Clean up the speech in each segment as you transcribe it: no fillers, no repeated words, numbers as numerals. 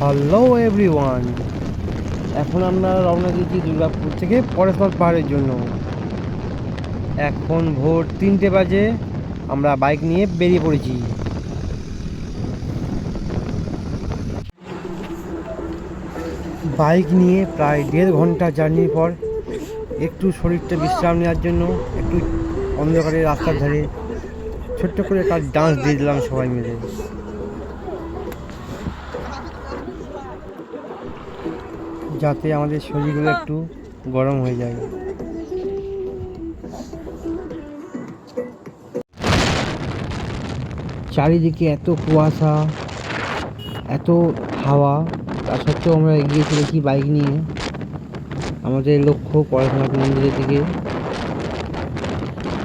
Hello everyone, এখন আমরা রওনা দিয়েছি দুর্গাপুর থেকে পরেশনাথ পাহাড়ের জন্য। এখন ভোর 3টে বাজে, আমরা বাইক নিয়ে বেরিয়ে পড়েছি। বাইক নিয়ে প্রায় 1.5 ঘন্টা জার্নির পর একটু শরীরটা বিশ্রাম নেওয়ার জন্য একটু অন্ধকারের রাস্তার ধারে ছোট্ট করে একটা ডান্স দিয়ে দিলাম সবাই মিলে, যাতে আমাদের শরীরগুলো একটু গরম হয়ে যায়। চারিদিকে এত কুয়াশা, এত হাওয়া, তা সত্ত্বেও আমরা এগিয়ে চলেছি বাইক নিয়ে আমাদের লক্ষ্য পরেশনাথ মন্দিরের দিকে।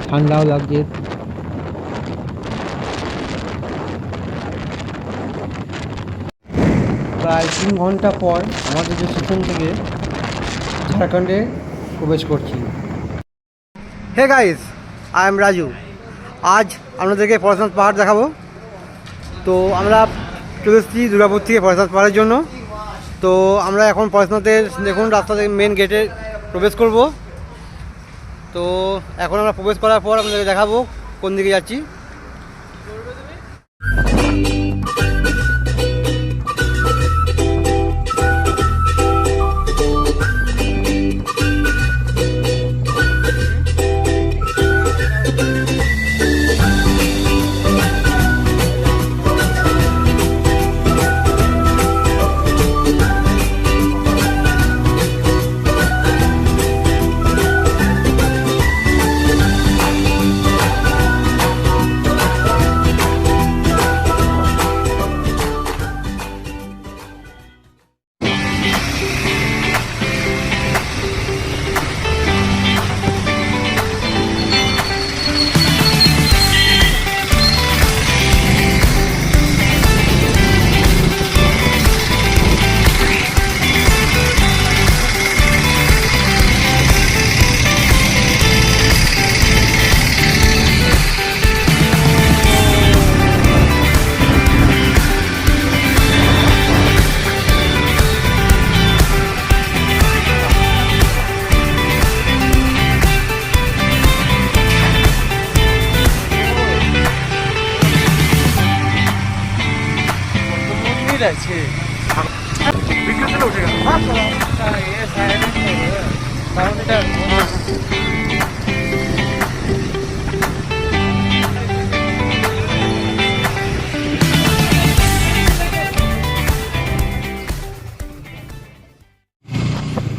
ঠান্ডাও লাগছে। প্রায় 3 ঘন্টা পর আমাদের যে স্টেশন থেকে ঝাড়খণ্ডে প্রবেশ করছি। Hey guys, I am Raju. আজ আপনাদেরকে পরেশনাথ পাহাড় দেখাবো। তো আমরা চলে এসেছি দুর্গাপুর থেকে পরেশনাথ পাহাড়ের জন্য। তো আমরা এখন পরেশনাথের দেখুন রাস্তা থেকে মেন গেটে প্রবেশ করব। তো এখন আমরা প্রবেশ করার পর আপনাদেরকে দেখাবো কোন দিকে যাচ্ছি।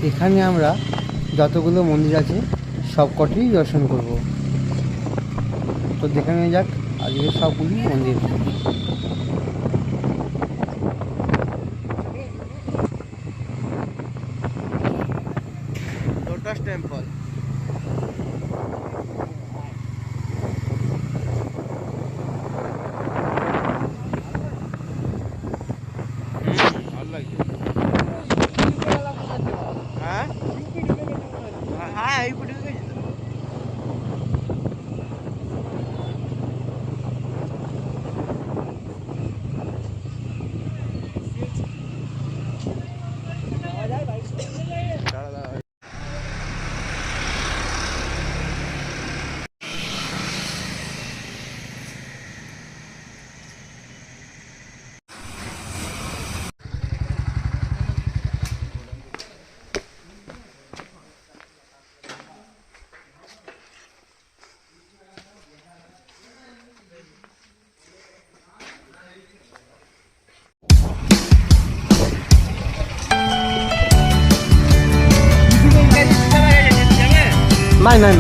এখানে আমরা যতগুলো মন্দির আছে সবকটি দর্শন করব। তো দেখে নিয়ে যাক আজকে সবগুলি মন্দির। লোটাস টেম্পল,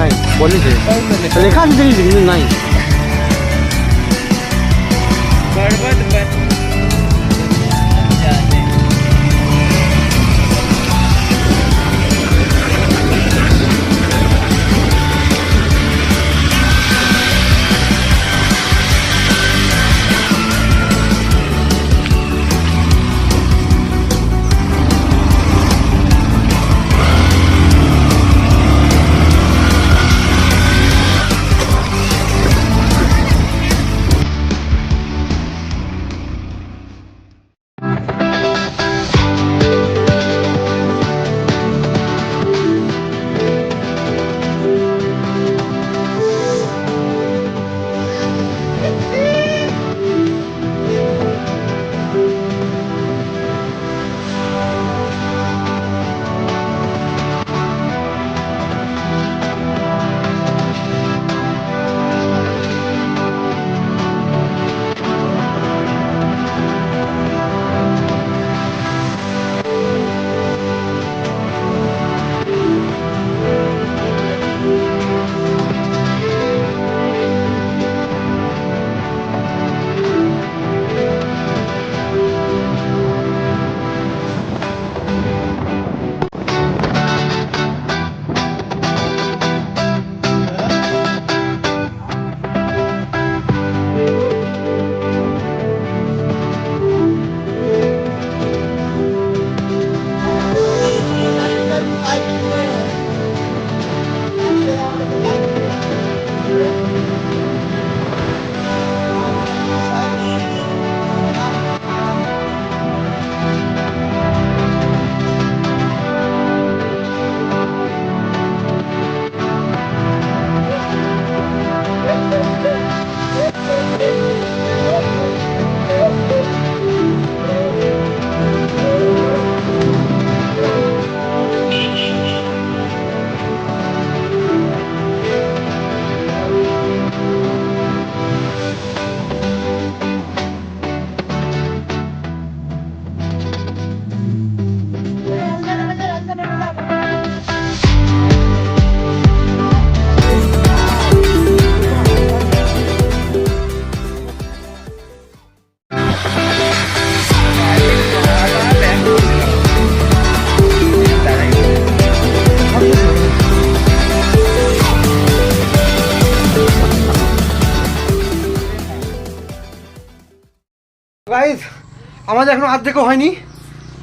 নাই বলেছে লেখা আছে দেখি কিন্তু নাই। গাইজ আমাদের এখনো অর্ধেকও হয়নি,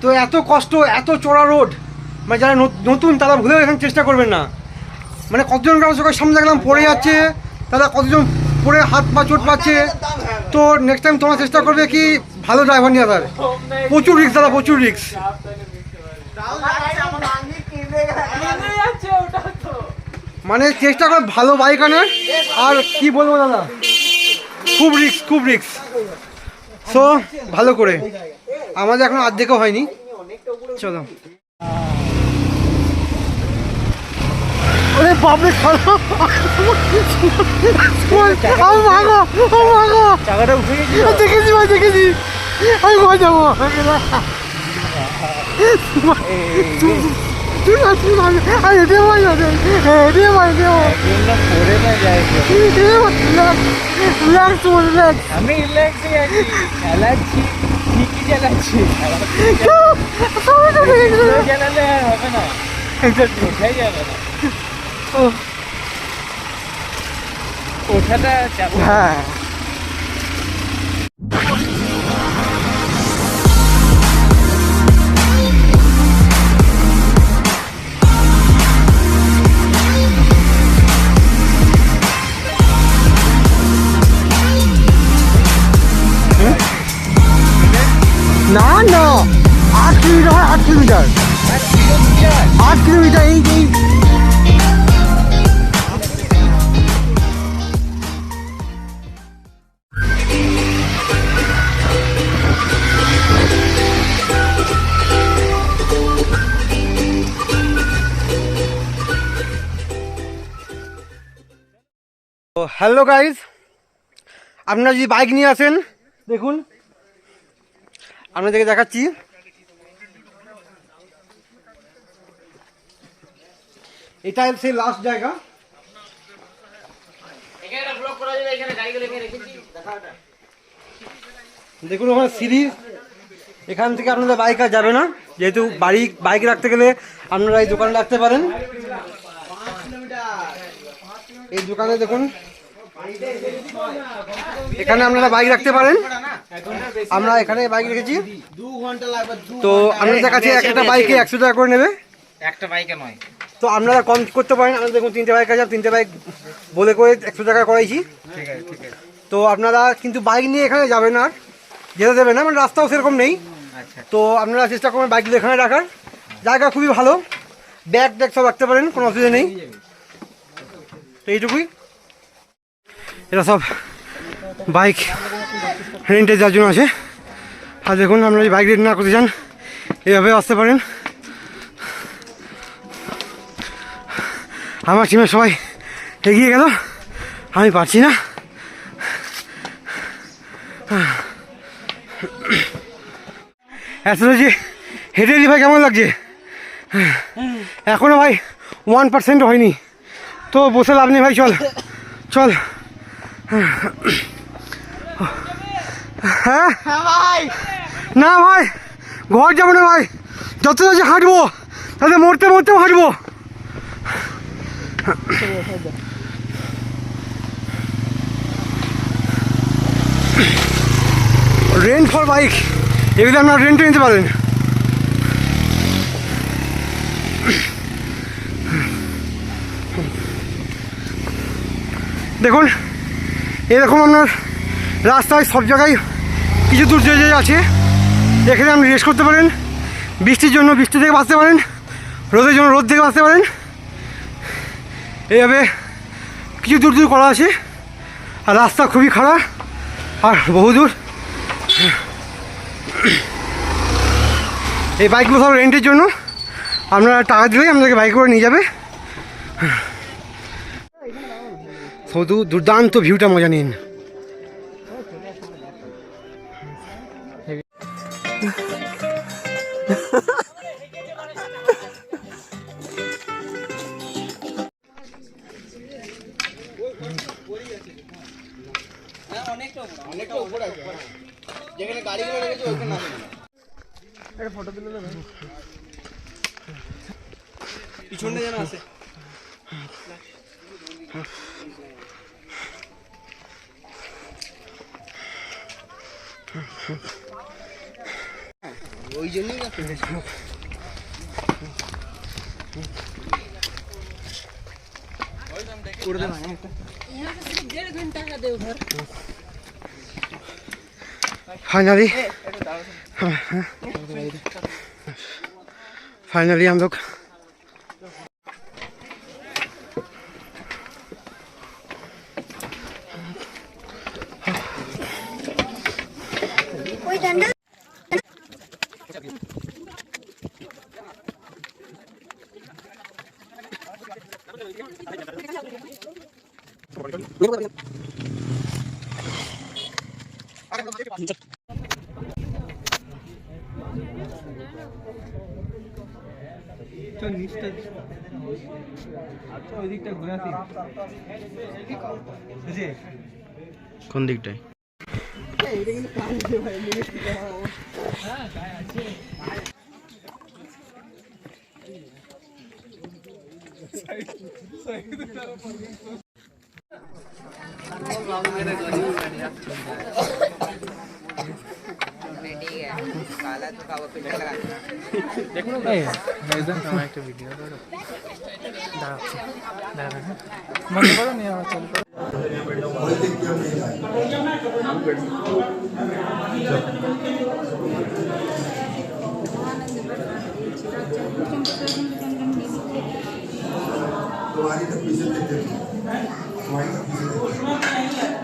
তো এত কষ্ট, এত চড়া রোড, মানে যারা নতুন তারা ভুলেও এখানে চেষ্টা করবেন না। মানে কতজন গ্রাম সবাই সামনে দেখলাম পড়ে যাচ্ছে, তারা কতজন পড়ে হাত পা চোট পাচ্ছে। তো নেক্সট টাইম তোমার চেষ্টা করবে কি ভালো ড্রাইভার নিয়ে আসার। প্রচুর রিক্স দাদা, প্রচুর রিক্স। মানে চেষ্টা করে ভালো বাইক আনার। আর কি বলবো দাদা, খুব রিক্স, খুব রিক্স। সো ভালো করে, আমাদের এখন অর্ধেকও হয়নি। চলো ওরে বাপরে, দেখেছি ভাই, দেখেছি, আমি ভয় যাবো। আমি চালাচ্ছি, ঠিকই চালাচ্ছি, চালালে আর হবে না, ওঠাই যাবে না। ওঠাটা চাপ। হ্যাঁ না না, 8 কিলোমিটার হয়, 8 কিলোমিটার, 8 কিলোমিটার। এই হ্যালো গাইজ, আপনারা যদি বাইক নিয়ে আসেন, দেখুন আপনাদেরকে দেখাচ্ছি। এটা সেই লাস্ট জায়গা। দেখুন ওখানে সিঁড়ি, এখান থেকে আপনাদের বাইক আর যাবে না, যেহেতু বাইক রাখতে গেলে আপনারা এই দোকানে রাখতে পারেন। এই দোকানে দেখুন, এখানে আপনারা বাইক রাখতে পারেন। আমরা এখানে বাইক রেখেছি। তো আপনাদের কাছে একটা বাইকে 100 টাকা করে নেবে, একটা বাইকে নয়। তো আপনারা কম করতে পারেন। আমাদের দেখুন 3টে বাইক আছে, 3টে বাইক বলে করে 100 টাকা করাইছি। ঠিক আছে, ঠিক আছে। তো আপনারা কিন্তু বাইক নিয়ে এখানে যাবেন আর যেতে দেবেন না, মানে রাস্তাও সেরকম নেই। আচ্ছা, তো আপনারা চেষ্টা করবেন বাইকগুলো এখানে রাখার। জায়গা খুবই ভালো, ব্যাগ ট্যাগ সব রাখতে পারেন, কোনো অসুবিধা নেই। তো এইটুকুই। এটা সব বাইক রেন্টে যাওয়ার জন্য আছে। আর দেখুন আপনারা যদি বাইক রেন্ট না করতে চান, এভাবে আসতে পারেন। আমার টিমের সবাই এগিয়ে গেল, আমি পারছি না। আসলে যে হেঁটে এলি ভাই কেমন লাগছে? এখনো ভাই 1% হয়নি, তো বসে লাভ নেই ভাই, চল চল। হ্যাঁ ভাই, না ভাই ঘর যাবো না ভাই, যত যাচ্ছে হাঁটবো, তাহলে মরতে মরতেও হাঁটবো। রেন্ট ফর বাইক, এগুলো আপনারা রেন্টে নিতে পারেন। দেখুন এরকম আপনার রাস্তায় সব জায়গায় কিছু দূর যে আছে, এখানে আপনি রেস্ট করতে পারেন। বৃষ্টির জন্য বৃষ্টি থেকে বাঁচতে পারেন, রোদের জন্য রোদ থেকে বাঁচতে পারেন। এইভাবে কিছু দূর দূর করা আছে, আর রাস্তা খুবই খারাপ আর বহুদূর। এই বাইকগুলো সব রেন্টের জন্য, আপনারা টাকা দিলেই আপনাদেরকে বাইক করে নিয়ে যাবে। শুধু দুর্দান্ত ভিউটা মজা নিন। যেখানে গাড়িগুলো রেখেছে ওইখানে একটা ফটো তুলে দেবেন, পিছনে যেন আছে। ওই জন্যই না फाइनली हम लोग কোন দিকটায় काला तो का फिल्टर लगा देखो ना ऐसा हमारा একটা ভিডিও করো দাঁড়া মন করো নিয়ে চল तुम्हारी तो पीछे देखते तुम्हारी तो पीछे